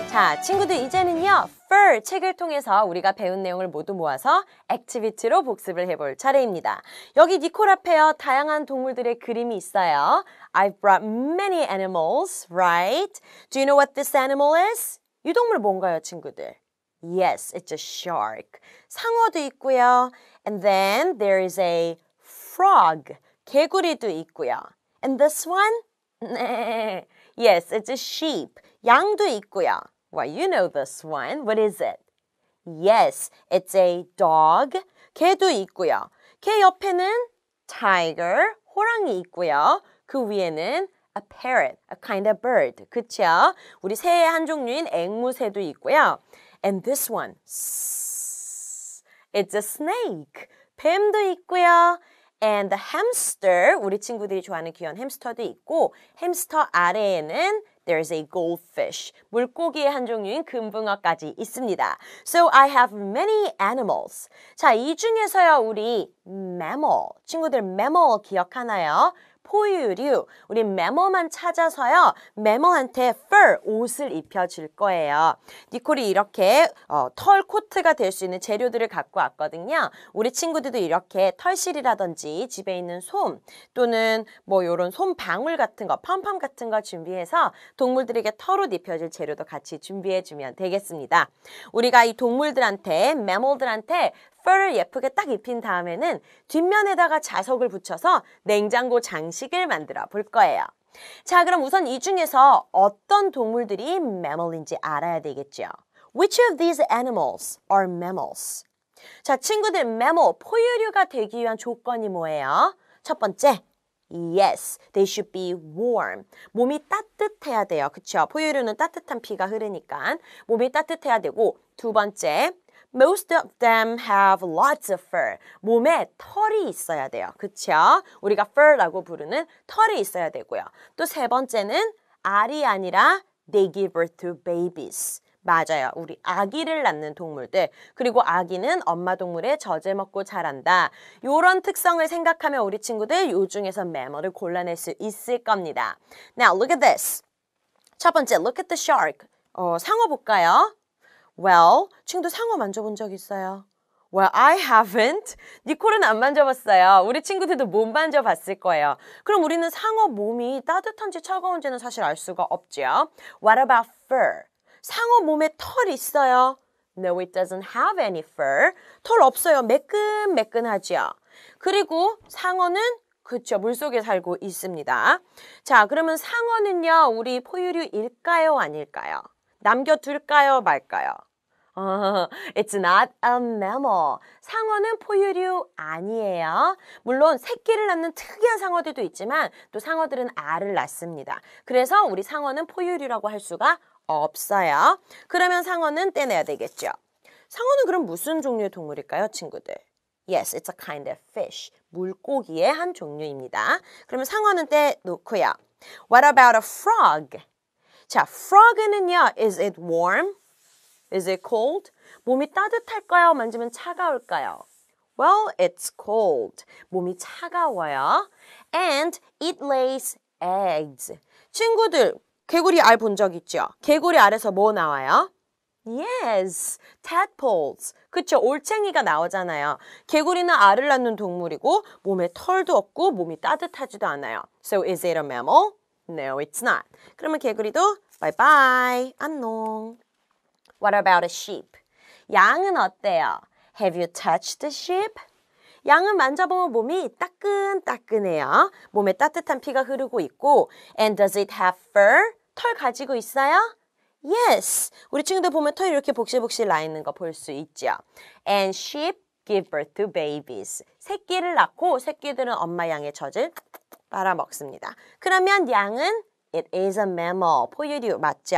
자, 친구들 이제는요. Fur 책을 통해서 우리가 배운 내용을 모두 모아서 액티비티로 복습을 해볼 차례입니다. 여기 니콜 앞에요. 다양한 동물들의 그림이 있어요. I've brought many animals, right? Do you know what this animal is? 이 동물 뭔가요, 친구들? Yes, it's a shark. 상어도 있고요. And then there is a frog. 개구리도 있고요. And this one? Yes, it's a sheep. 양도 있고요. Well, you know this one. What is it? Yes, it's a dog. 개도 있고요. 개 옆에는 tiger, 호랑이 있고요. 그 위에는 a parrot, a kind of bird. 그쵸? 우리 새의 한 종류인 앵무새도 있고요. And this one, it's a snake. 뱀도 있고요. And the hamster, 우리 친구들이 좋아하는 귀여운 햄스터도 있고 햄스터 아래에는 there's a goldfish, 물고기의 한 종류인 금붕어까지 있습니다. So I have many animals. 자, 이 중에서요, 우리 mammal, 친구들 mammal 기억하나요? 포유류, 우리 mammal만 찾아서요, mammal한테 fur, 옷을 입혀줄 거예요. 니콜이 이렇게 털 코트가 될 수 있는 재료들을 갖고 왔거든요. 우리 친구들도 이렇게 털실이라든지 집에 있는 솜 또는 뭐 이런 솜방울 같은 거, 펌펌 같은 거 준비해서 동물들에게 털옷 입혀줄 재료도 같이 준비해주면 되겠습니다. 우리가 이 동물들한테, mammal들한테 fur를 예쁘게 딱 입힌 다음에는 뒷면에다가 자석을 붙여서 냉장고 장식을 만들어 볼 거예요. 자, 그럼 우선 이 중에서 어떤 동물들이 mammal인지 알아야 되겠죠. Which of these animals are mammals? 자, 친구들 mammal, 포유류가 되기 위한 조건이 뭐예요? 첫 번째, yes, they should be warm. 몸이 따뜻해야 돼요. 그쵸? 포유류는 따뜻한 피가 흐르니까 몸이 따뜻해야 되고, 두 번째, Most of them have lots of fur. 몸에 털이 있어야 돼요. 그쵸? 우리가 fur라고 부르는 털이 있어야 되고요. 또 세 번째는 알이 아니라 they give birth to babies. 맞아요. 우리 아기를 낳는 동물들. 그리고 아기는 엄마 동물의 젖을 먹고 자란다. 이런 특성을 생각하면 우리 친구들 이 중에서 mammal을 골라낼 수 있을 겁니다. Now, look at this. 첫 번째, look at the shark. 상어 볼까요? Well, 친구들 상어 만져본 적 있어요? Well, I haven't. 니콜은 안 만져봤어요. 우리 친구들도 못 만져봤을 거예요. 그럼 우리는 상어 몸이 따뜻한지 차가운지는 사실 알 수가 없죠. What about fur? 상어 몸에 털 있어요? No, it doesn't have any fur. 털 없어요. 매끈매끈하죠. 그리고 상어는 그쵸, 물속에 살고 있습니다. 자, 그러면 상어는요, 우리 포유류일까요, 아닐까요? 남겨둘까요, 말까요? It's not a mammal. 상어는 포유류 아니에요. 물론 새끼를 낳는 특이한 상어들도 있지만 또 상어들은 알을 낳습니다. 그래서 우리 상어는 포유류라고 할 수가 없어요. 그러면 상어는 떼내야 되겠죠. 상어는 그럼 무슨 종류의 동물일까요, 친구들? Yes, it's a kind of fish. 물고기의 한 종류입니다. 그러면 상어는 떼놓고요. What about a frog? 자, frog는요, is it warm? Is it cold? 몸이 따뜻할까요? 만지면 차가울까요? Well, it's cold. 몸이 차가워요. And it lays eggs. 친구들, 개구리 알 본 적 있죠? 개구리 알에서 뭐 나와요? Yes, tadpoles. 그쵸, 올챙이가 나오잖아요. 개구리는 알을 낳는 동물이고 몸에 털도 없고 몸이 따뜻하지도 않아요. So is it a mammal? No, it's not. 그러면 개구리도 bye-bye, 안녕. What about a sheep? 양은 어때요? Have you touched the sheep? 양은 만져보면 몸이 따끈따끈해요. 몸에 따뜻한 피가 흐르고 있고 And does it have fur? 털 가지고 있어요? Yes. 우리 친구들 보면 털이 이렇게 복실복실 나 있는 거 볼 수 있죠. And sheep give birth to babies. 새끼를 낳고 새끼들은 엄마 양의 젖을 빨아먹습니다. 그러면 양은 It is a mammal. 포유류 맞죠?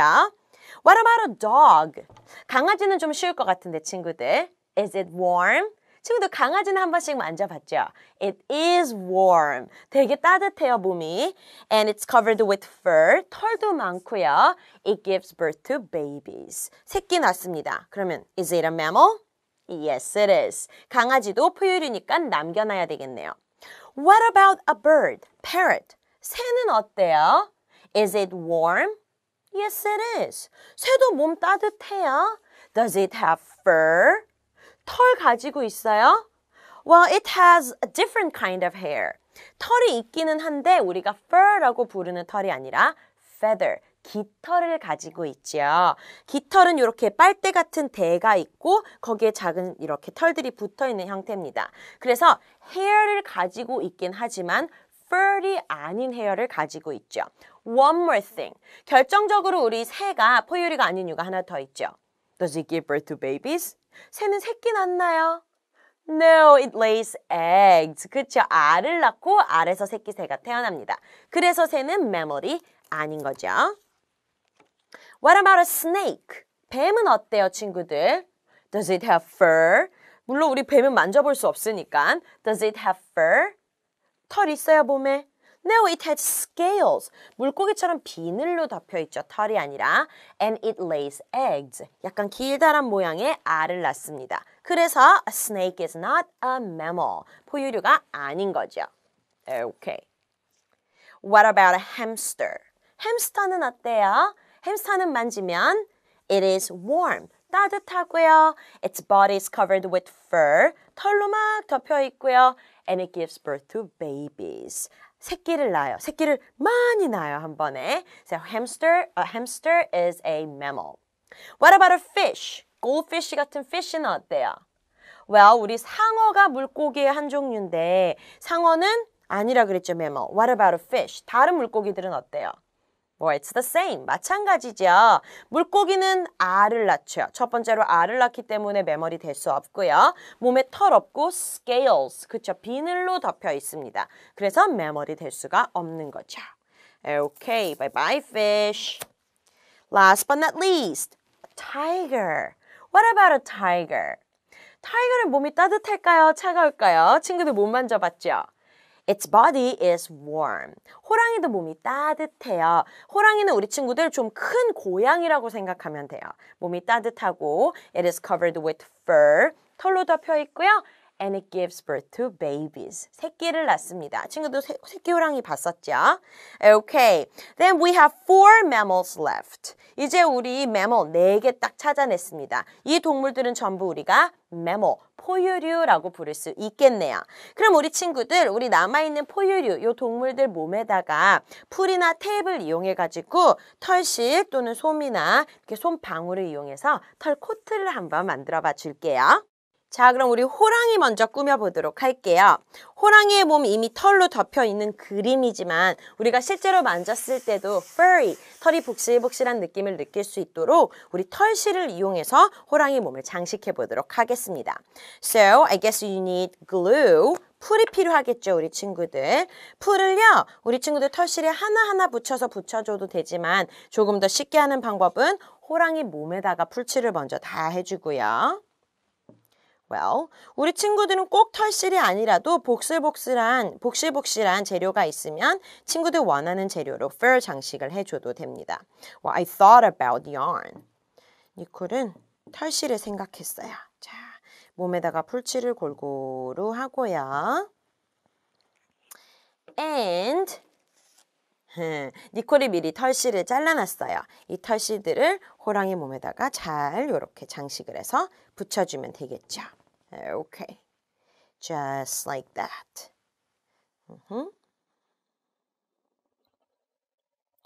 What about a dog? 강아지는 좀 쉬울 것 같은데 친구들. Is it warm? 친구들 강아지는 한 번씩 만져봤죠? It is warm. 되게 따뜻해요, 몸이. And it's covered with fur. 털도 많고요. It gives birth to babies. 새끼 낳습니다. 그러면 is it a mammal? Yes, it is. 강아지도 포유류니까 남겨놔야 되겠네요. What about a bird? Parrot. 새는 어때요? Is it warm? Yes, it is. 새도 몸 따뜻해요. Does it have fur? 털 가지고 있어요? Well, it has a different kind of hair. 털이 있기는 한데 우리가 fur라고 부르는 털이 아니라 feather, 깃털을 가지고 있죠. 깃털은 이렇게 빨대 같은 대가 있고 거기에 작은 이렇게 털들이 붙어있는 형태입니다. 그래서 hair를 가지고 있긴 하지만 furry 아닌 헤어를 가지고 있죠. One more thing. 결정적으로 우리 새가 포유류가 아닌 이유가 하나 더 있죠. Does it give birth to babies? 새는 새끼 낳나요? No, it lays eggs. 그쵸? 알을 낳고 알에서 새끼 새가 태어납니다. 그래서 새는 mammal이 아닌 거죠. What about a snake? 뱀은 어때요, 친구들? Does it have fur? 물론 우리 뱀은 만져볼 수 없으니까. Does it have fur? 털 있어요, 몸에? No, it has scales. 물고기처럼 비늘로 덮여있죠. 털이 아니라. And it lays eggs. 약간 길다란 모양의 알을 낳습니다. 그래서 a snake is not a mammal. 포유류가 아닌 거죠. Okay. What about a hamster? 햄스터는 어때요? 햄스터는 만지면 it is warm. 따뜻하고요. Its body is covered with fur. 털로 막 덮여 있고요. And it gives birth to babies. 새끼를 낳아요. 새끼를 많이 낳아요, 한 번에. So a hamster is a mammal. What about a fish? goldfish 같은 fish는 어때요? Well, 우리 상어가 물고기의 한 종류인데 상어는 아니라 그랬죠, mammal. What about a fish? 다른 물고기들은 어때요? Well, it's the same. 마찬가지죠. 물고기는 알을 낳죠. 첫 번째로 알을 낳기 때문에 매멀이 될 수 없고요. 몸에 털 없고 scales, 그쵸? 비늘로 덮여 있습니다. 그래서 매멀이 될 수가 없는 거죠. Okay, bye bye fish. Last but not least, tiger. What about a tiger? 타이거는 몸이 따뜻할까요? 차가울까요? 친구들 못 만져봤죠? Its body is warm. 호랑이도 몸이 따뜻해요. 호랑이는 우리 친구들 좀 큰 고양이라고 생각하면 돼요. 몸이 따뜻하고 it is covered with fur. 털로 덮여 있고요. And it gives birth to babies. 새끼를 낳습니다. 친구들 새끼 호랑이 봤었죠? Okay. Then we have 4 mammals left. 이제 우리 mammal 4개 딱 찾아냈습니다. 이 동물들은 전부 우리가 mammal, 포유류라고 부를 수 있겠네요. 그럼 우리 친구들, 우리 남아있는 포유류, 요 동물들 몸에다가 풀이나 테이프를 이용해가지고 털실 또는 솜이나 이렇게 솜방울을 이용해서 털 코트를 한번 만들어 봐 줄게요. 자, 그럼 우리 호랑이 먼저 꾸며보도록 할게요. 호랑이의 몸 이미 털로 덮여 있는 그림이지만 우리가 실제로 만졌을 때도 furry, 털이 복실복실한 느낌을 느낄 수 있도록 우리 털실을 이용해서 호랑이 몸을 장식해 보도록 하겠습니다. So, I guess you need glue. 풀이 필요하겠죠, 우리 친구들. 풀을요, 우리 친구들 털실에 하나하나 붙여줘도 되지만 조금 더 쉽게 하는 방법은 호랑이 몸에다가 풀칠을 먼저 다 해주고요. Well, 우리 친구들은 꼭 털실이 아니라도 복실복실한 재료가 있으면 친구들 원하는 재료로 fur 장식을 해줘도 됩니다. Well, I thought about yarn. 니콜은 털실을 생각했어요. 자, 몸에다가 풀칠을 골고루 하고요. And 니콜이 미리 털실을 잘라놨어요. 이 털실들을 호랑이 몸에다가 잘 이렇게 장식을 해서 붙여주면 되겠죠. Okay, just like that.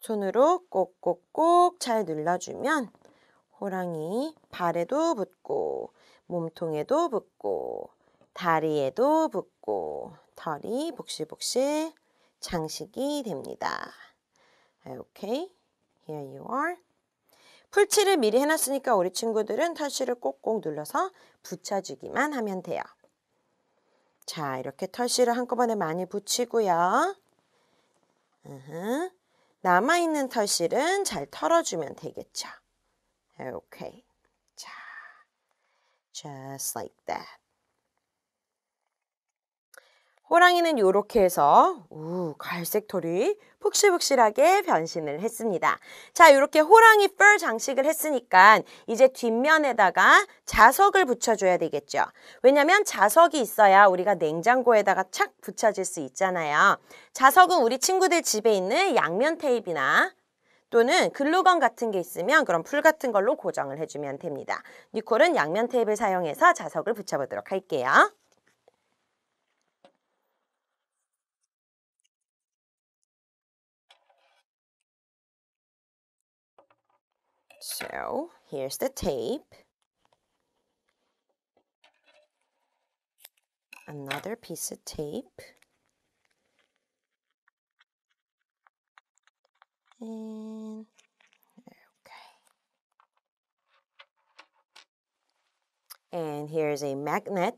손으로 꼭꼭꼭 잘 눌러주면 호랑이 발에도 붙고 몸통에도 붙고 다리에도 붙고 털이 복실복실 장식이 됩니다. Okay, here you are. 풀칠을 미리 해놨으니까 우리 친구들은 털실을 꼭꼭 눌러서 붙여주기만 하면 돼요. 자, 이렇게 털실을 한꺼번에 많이 붙이고요. 남아있는 털실은 잘 털어주면 되겠죠. Okay, 자, just like that. 호랑이는 이렇게 해서 갈색 털이 푹실푹실하게 변신을 했습니다. 자, 이렇게 호랑이 fur 장식을 했으니까 이제 뒷면에다가 자석을 붙여줘야 되겠죠. 왜냐면 자석이 있어야 우리가 냉장고에다가 착 붙여질 수 있잖아요. 자석은 우리 친구들 집에 있는 양면 테이프나 또는 글루건 같은 게 있으면 그런 풀 같은 걸로 고정을 해주면 됩니다. 니콜은 양면 테이프를 사용해서 자석을 붙여보도록 할게요. So, here's the tape. Another piece of tape. And, okay. And here's a magnet.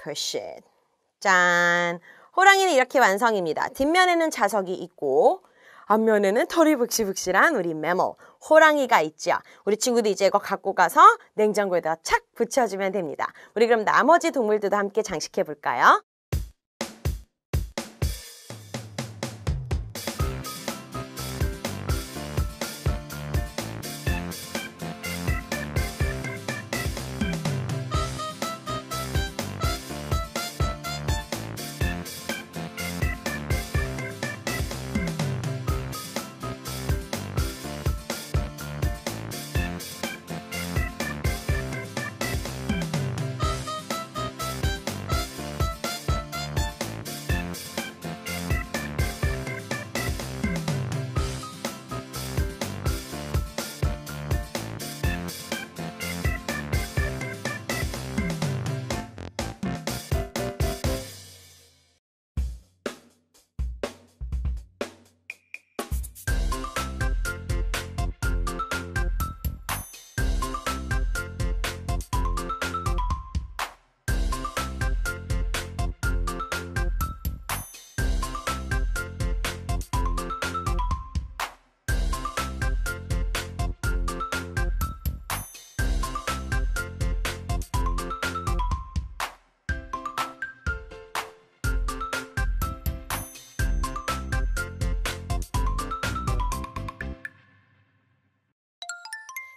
Push it. 짠! 호랑이는 이렇게 완성입니다. 뒷면에는 자석이 있고 앞면에는 털이 북실북실한 우리 매몰, 호랑이가 있죠. 우리 친구도 이제 이거 갖고 가서 냉장고에다 착 붙여주면 됩니다. 우리 그럼 나머지 동물들도 함께 장식해 볼까요?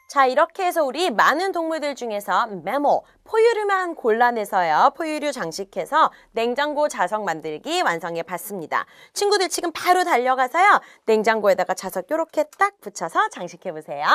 자, 이렇게 해서 우리 많은 동물들 중에서 매몰, 포유류만 골라내서요. 포유류 장식해서 냉장고 자석 만들기 완성해 봤습니다. 친구들 지금 바로 달려가서요. 냉장고에다가 자석 이렇게 딱 붙여서 장식해 보세요.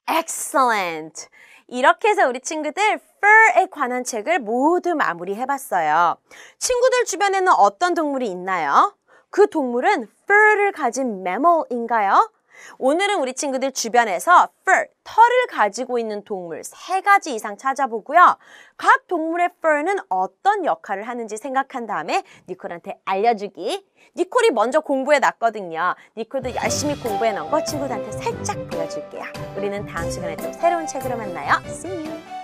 Excellent! 이렇게 해서 우리 친구들 fur에 관한 책을 모두 마무리해봤어요. 친구들 주변에는 어떤 동물이 있나요? 그 동물은 fur를 가진 mammal인가요? 오늘은 우리 친구들 주변에서 fur, 털을 가지고 있는 동물 3가지 이상 찾아보고요. 각 동물의 fur는 어떤 역할을 하는지 생각한 다음에 니콜한테 알려주기. 니콜이 먼저 공부해 놨거든요. 니콜도 열심히 공부해 놓은 거 친구들한테 살짝 보여줄게요. 우리는 다음 시간에 또 새로운 책으로 만나요. See you!